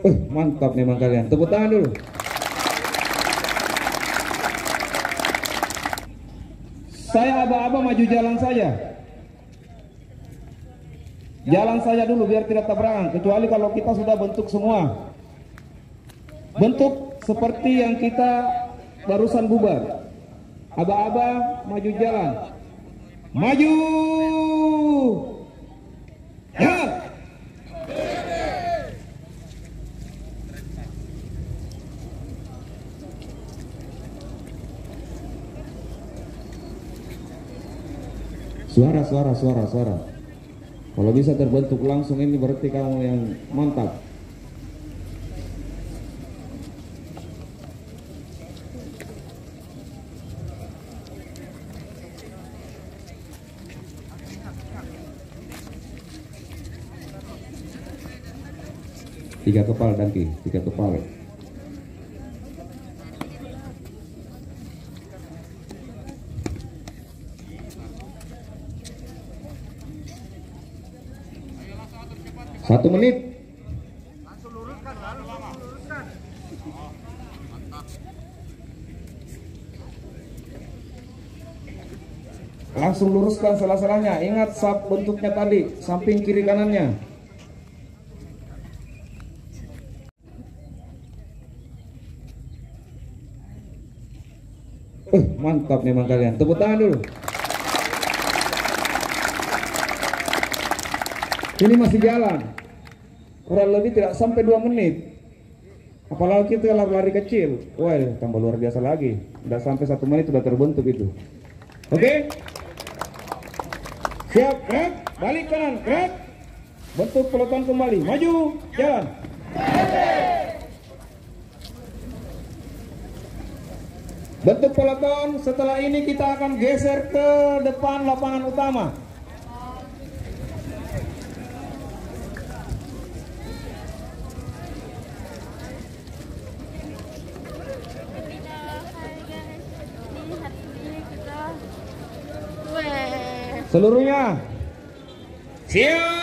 Mantap memang kalian. Tepuk tangan dulu. Saya aba-aba maju jalan saja. Jalan saja dulu biar tidak tabrakan. Kecuali kalau kita sudah bentuk semua. Bentuk seperti yang kita barusan bubar. Aba-aba maju jalan. Maju. Jalan. Suara. Kalau bisa terbentuk langsung ini berarti kamu yang mantap. Tiga kepal Dangki, 3 kepal. Satu menit. Langsung luruskan salah-salahnya. Ingat sap bentuknya tadi, samping kiri kanannya. Mantap memang kalian. Tepuk tangan dulu. Ini masih jalan. Kurang lebih tidak sampai 2 menit. Apalagi kita lari kecil. Wah, tambah luar biasa lagi. Tidak sampai 1 menit sudah terbentuk itu. Oke? Siap, gerak. Balik kanan, gerak. Bentuk peloton kembali. Maju, jalan. Bentuk peloton. Setelah ini kita akan geser ke depan lapangan utama. Seluruhnya siap.